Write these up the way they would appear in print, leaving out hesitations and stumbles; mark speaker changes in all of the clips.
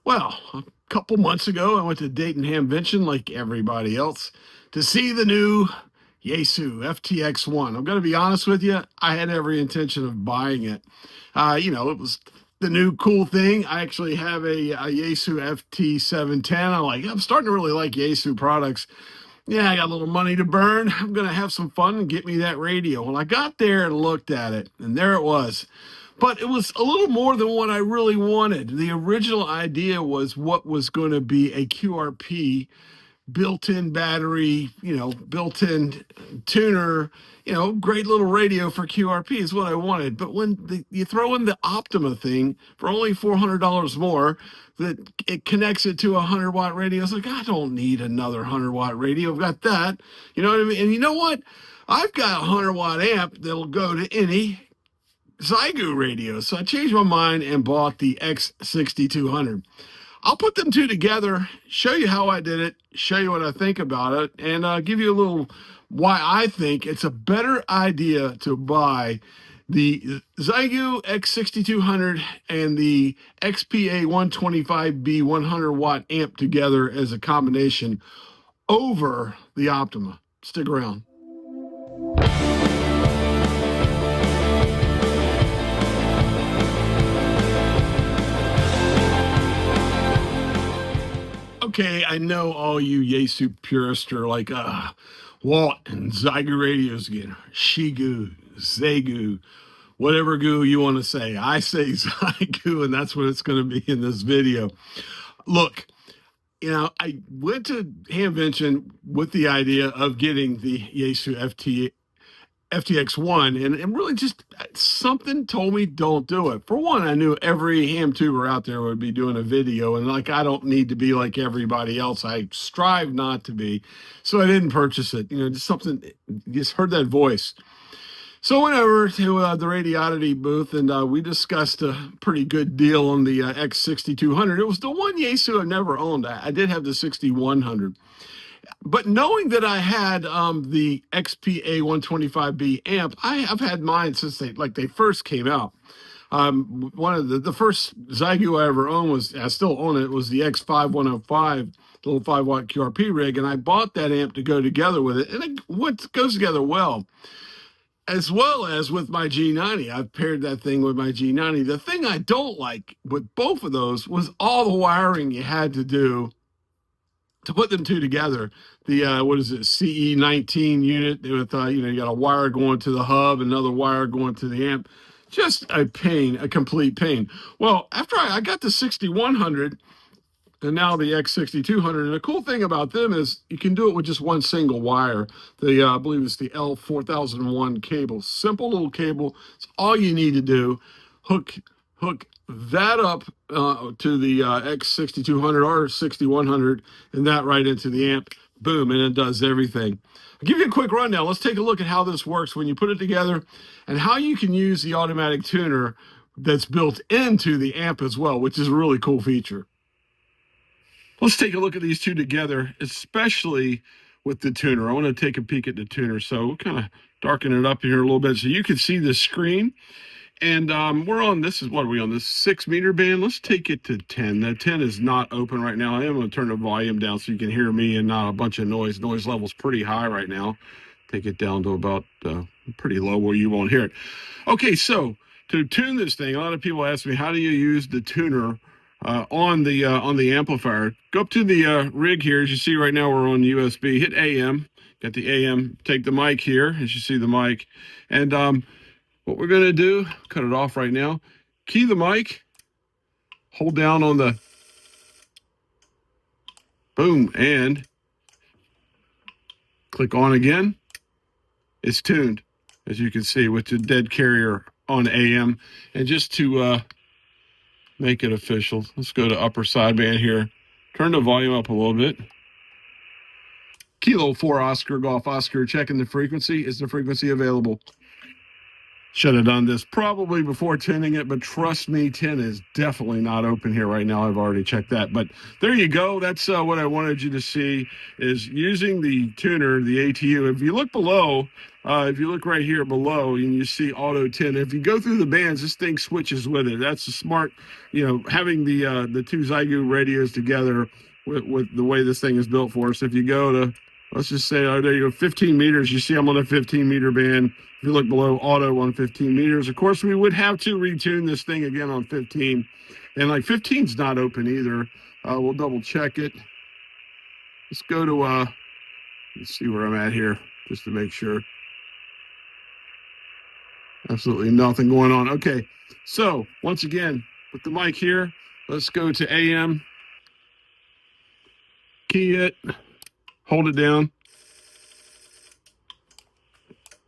Speaker 1: Well, a couple months ago, I went to Dayton Hamvention like everybody else to see the new Yaesu FTX-1. I'm going to be honest with you, I had every intention of buying it. It was the new cool thing. I actually have a Yaesu FT710. I'm starting to really like Yaesu products. Yeah, I got a little money to burn. I'm going to have some fun and get me that radio. Well, I got there and looked at it, and there it was. But it was a little more than what I really wanted. The original idea was what was going to be a QRP, built-in battery, built-in tuner, great little radio for QRP is what I wanted. But when you throw in the Optima thing for only $400 more, that it connects it to a 100-watt radio, it's like, I don't need another 100-watt radio. I've got that. You know what I mean? And you know what? I've got a 100-watt amp that'll go to any Xiegu radio. So I changed my mind and bought the X6200. I'll put them two together, show you how I did it, show you what I think about it, and give you a little why I think it's a better idea to buy the Xiegu X6200 and the XPA125B 100-watt amp together as a combination over the Optima. Stick around. Okay, I know all you Yaesu purists are like, Walt and Xiegu radios again. Xiegu, whatever goo you want to say. I say Xiegu, and that's what it's going to be in this video. Look, I went to Hamvention with the idea of getting the Yaesu FTX-1, and really just something told me don't do it. For one, I knew every ham tuber out there would be doing a video, and I don't need to be like everybody else. I strive not to be, so I didn't purchase it. Just heard that voice. So I went over to the Radioddity booth, and we discussed a pretty good deal on the X6200. It was the one Yaesu I've never owned. I did have the 6100. But knowing that I had the XPA125B amp, I've had mine since they first came out. One of the first Xiegu I ever owned I still own it, was the X5105, little 5-watt QRP rig, and I bought that amp to go together with it, and it goes together well. As well as with my G90. I've paired that thing with my G90. The thing I don't like with both of those was all the wiring you had to do to put them two together. The CE19 unit with you got a wire going to the hub, another wire going to the amp. Just a pain, a complete pain. Well, after I got the 6100 and now the X6200, and the cool thing about them is you can do it with just one single wire. I believe it's the L4001 cable. Simple little cable. It's all you need to do. Hook that up to the X6200 or 6100, and that right into the amp. Boom, and it does everything. I'll give you a quick rundown. Let's take a look at how this works when you put it together, and how you can use the automatic tuner that's built into the amp as well, which is a really cool feature. Let's take a look at these two together, especially with the tuner. I want to take a peek at the tuner, so we'll kind of darken it up here a little bit so you can see the screen. And we're on, what are we on, this 6-meter band? Let's take it to 10. The 10 is not open right now. I am going to turn the volume down so you can hear me and not a bunch of noise. Noise level's pretty high right now. Take it down to about pretty low where you won't hear it. Okay, so to tune this thing, a lot of people ask me, how do you use the tuner on the amplifier? Go up to the rig here. As you see right now, we're on USB. Hit AM. Got the AM. Take the mic here, as you see the mic. And what we're going to do, cut it off right now, key the mic, hold down on the boom, and click on again. It's tuned, as you can see, with the dead carrier on AM. And just to make it official, let's go to upper sideband here. Turn the volume up a little bit. Kilo 4 Oscar Golf Oscar, checking the frequency. Is the frequency available? Should have done this probably before tinning it, but trust me, tin is definitely not open here right now. I've already checked that. But there you go. That's what I wanted you to see, is using the tuner, the ATU. If you look below, if you look right here below and you see auto tin, if you go through the bands, this thing switches with it. That's a smart, having the two Xiegu radios together with the way this thing is built for us. If you go to, let's just say, there you go, 15 meters. You see I'm on a 15-meter band. If you look below, auto on 15 meters. Of course, we would have to retune this thing again on 15. And like 15's not open either. We'll double check it. Let's go to, let's see where I'm at here, just to make sure. Absolutely nothing going on. Okay, so once again, with the mic here, let's go to AM. Key it, hold it down,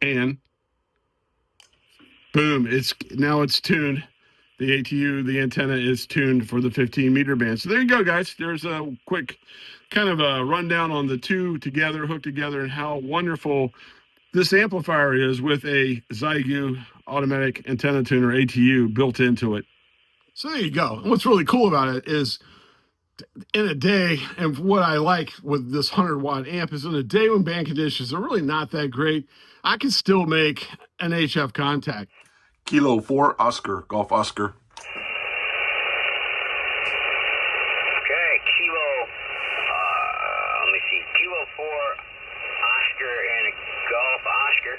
Speaker 1: and boom, now it's tuned. The ATU, the antenna is tuned for the 15-meter band. So there you go, guys. There's a quick kind of a rundown on the two together, hooked together, and how wonderful this amplifier is with a Xiegu automatic antenna tuner ATU built into it. So there you go. And what's really cool about it is, in a day, and what I like with this 100-watt amp is, in a day when band conditions are really not that great, I can still make an HF contact.
Speaker 2: Kilo 4 Oscar, Golf Oscar.
Speaker 3: Okay, Kilo 4 Oscar and Golf Oscar.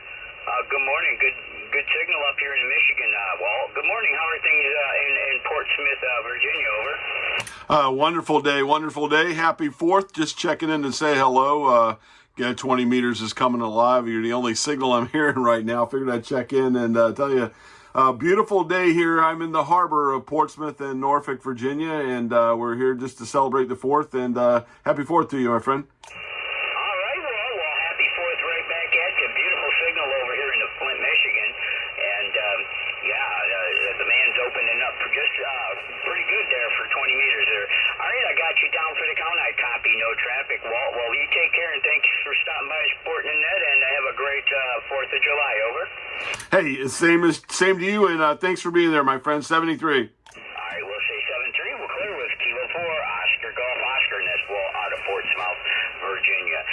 Speaker 3: Good morning. Good signal up here in Michigan, Walt. Good morning. How are things in Portsmouth, Virginia? Over.
Speaker 2: Wonderful day. Happy 4th. Just checking in to say hello. 20 meters is coming alive. You're the only signal I'm hearing right now. Figured I'd check in and tell you, beautiful day here. I'm in the harbor of Portsmouth in Norfolk, Virginia, and we're here just to celebrate the 4th. And happy 4th to you, my friend.
Speaker 3: All right, well, happy 4th right back at you. Beautiful signal over here in the Flint, Michigan. And, the man's opening up just pretty good there for 20 meters there. All right, I got you down for the count. I copy, no traffic, Walt. Well, you take care, and thanks for stopping by Sporting the Net, and have a great 4th of July, over.
Speaker 2: Hey, same to you, and thanks for being there, my friend. 73.
Speaker 3: All right, we'll say 7-3. We'll clear with Kilo 4, Oscar, Golf Oscar, and that's Walt out of Portsmouth, Virginia.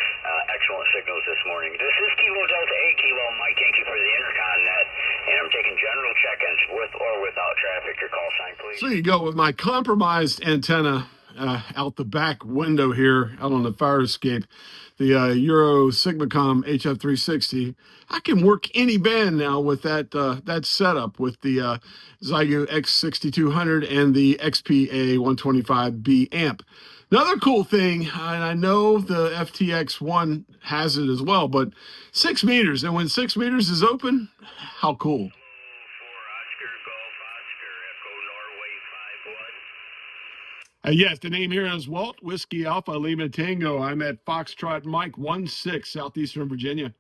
Speaker 3: Excellent signals this morning. This is Kilo Delta 8 Kilo, Mike Yankee for the Intercon Net, and I'm taking general check-ins with or without traffic. Your call sign, please.
Speaker 1: So you go with my compromised antenna out the back window here, out on the fire escape, the Euro Sigmacom HF360. I can work any band now with that setup with the Xiegu X6200 and the XPA125B amp. Another cool thing, and I know the FTX-1 has it as well, but 6 meters, and when 6 meters is open, how cool. Yes, the name here is Walt, Whiskey Alpha Lima Tango. I'm at Foxtrot Mike 16, Southeastern Virginia.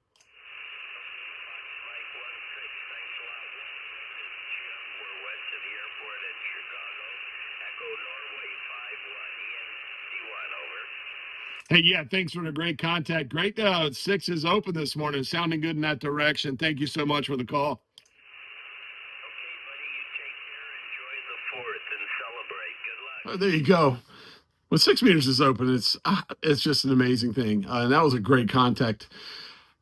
Speaker 1: Hey, yeah, thanks for the great contact. Great. 6 is open this morning. Sounding good in that direction. Thank you so much for the call. There you go. When 6 meters is open, it's just an amazing thing. And that was a great contact.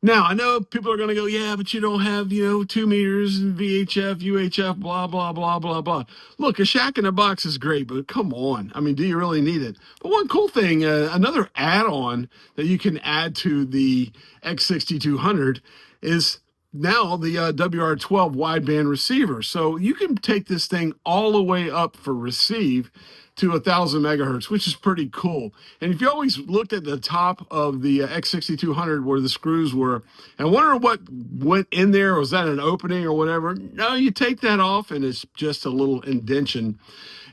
Speaker 1: Now, I know people are going to go, yeah, but you don't have, 2 meters and VHF, UHF, blah, blah, blah, blah, blah. Look, a shack in a box is great, but come on. I mean, do you really need it? But one cool thing, another add-on that you can add to the X6200 is now the WR12 wideband receiver. So you can take this thing all the way up for receive to 1,000 megahertz, which is pretty cool. And if you always looked at the top of the X6200 where the screws were and wonder what went in there, was that an opening or whatever? No, you take that off and it's just a little indention.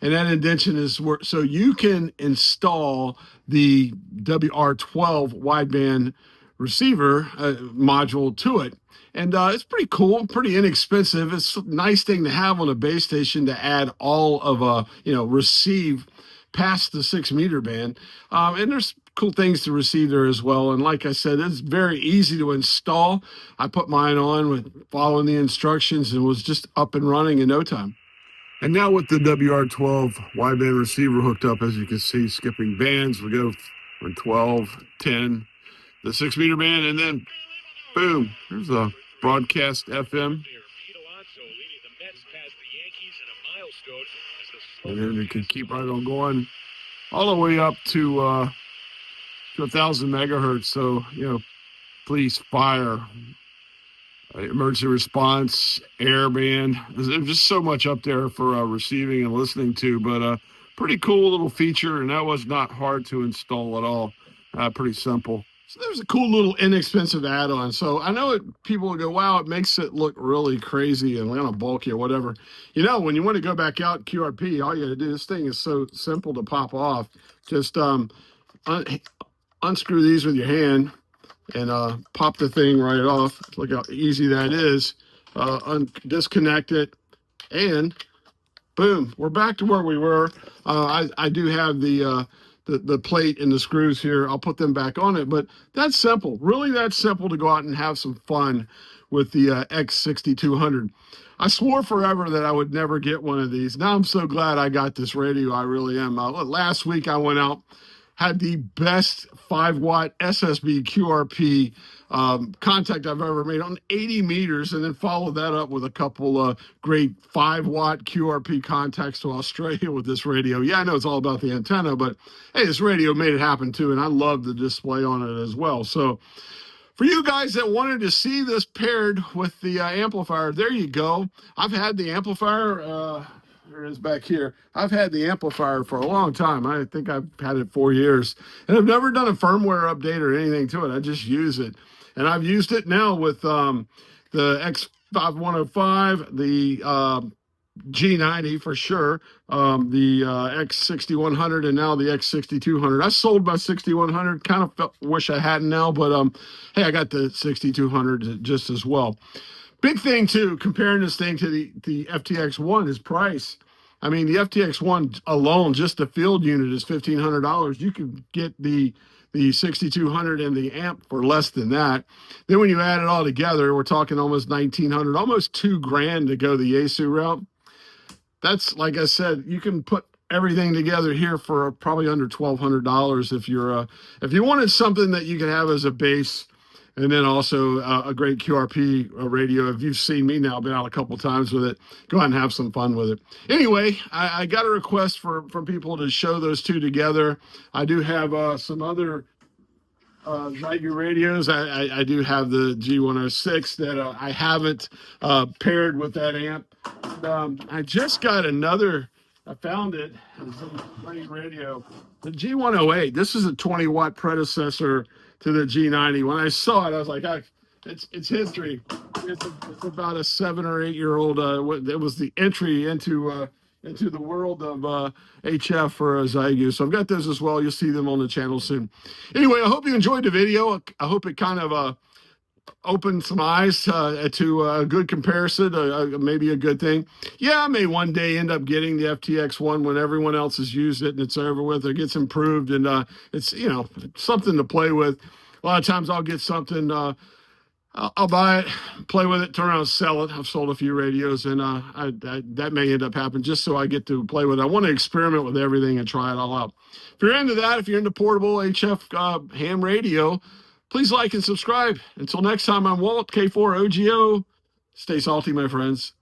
Speaker 1: And that indention is where, so you can install the WR12 wideband receiver module to it. And it's pretty cool, pretty inexpensive. It's a nice thing to have on a base station to add all of receive past the 6 meter band. And there's cool things to receive there as well. And like I said, it's very easy to install. I put mine on with following the instructions and was just up and running in no time. And now with the WR12 wideband receiver hooked up, as you can see, skipping bands, we go from 12, 10, the 6 meter band, and then boom, there's a broadcast FM. And then it can keep right on going all the way up to 1,000 megahertz. So, police, fire, emergency response, air band. There's just so much up there for receiving and listening to, but pretty cool little feature, and that was not hard to install at all. Pretty simple. So there's a cool little inexpensive add-on. So I know people will go, wow, it makes it look really crazy and kind of bulky or whatever. When you want to go back out QRP, all you got to do, this thing is so simple to pop off. Just unscrew these with your hand and pop the thing right off. Look how easy that is. Disconnect it, and boom, we're back to where we were. I do have the plate and the screws here. I'll put them back on it, but that's simple. Really, that's simple to go out and have some fun with the X6200. I swore forever that I would never get one of these. Now I'm so glad I got this radio. I really am. Last week I went out, had the best 5-watt SSB QRP contact I've ever made on 80 meters, and then followed that up with a couple great 5-watt QRP contacts to Australia with this radio. Yeah, I know it's all about the antenna, but hey, this radio made it happen too, and I love the display on it as well. So for you guys that wanted to see this paired with the amplifier, there you go. I've had the amplifier, there it is back here. I've had the amplifier for a long time. I think I've had it 4 years, and I've never done a firmware update or anything to it. I just use it, and I've used it now with the X5105, the G90 for sure, the X6100, and now the X6200. I sold my 6100. Kind of wish I hadn't now, but hey, I got the 6200 just as well. Big thing too, comparing this thing to the FTX-1 is price. I mean, the FTX-1 alone, just the field unit is $1,500. You can get the 6200 and the amp for less than that. Then when you add it all together, we're talking almost $1,900, almost $2,000 to go the Yaesu route. That's, like I said, you can put everything together here for probably under $1,200 if you wanted something that you could have as a base. And then also a great QRP radio. If you've seen me now, been out a couple times with it, go ahead and have some fun with it. Anyway, I got a request from people to show those two together. I do have some other Xiegu radios. I do have the G106 that I haven't paired with that amp. I just got another. I found it. It's a great radio. The G108. This is a 20-watt predecessor to the G90. When I saw it, I was like, it's history. It's about a 7 or 8 year old. It was the entry into the world of HF for Xiegu. So I've got those as well. You'll see them on the channel soon. Anyway, I hope you enjoyed the video. I hope it kind of opened some eyes to a good comparison, maybe a good thing. Yeah, I may one day end up getting the FTX-1 when everyone else has used it and it's over with, or gets improved, and it's something to play with. A lot of times I'll get something, I'll buy it, play with it, turn around and sell it. I've sold a few radios, and that may end up happening just so I get to play with it. I want to experiment with everything and try it all out. If you're into that, if you're into portable HF ham radio, please like and subscribe. Until next time, I'm Walt, K4OGO. Stay salty, my friends.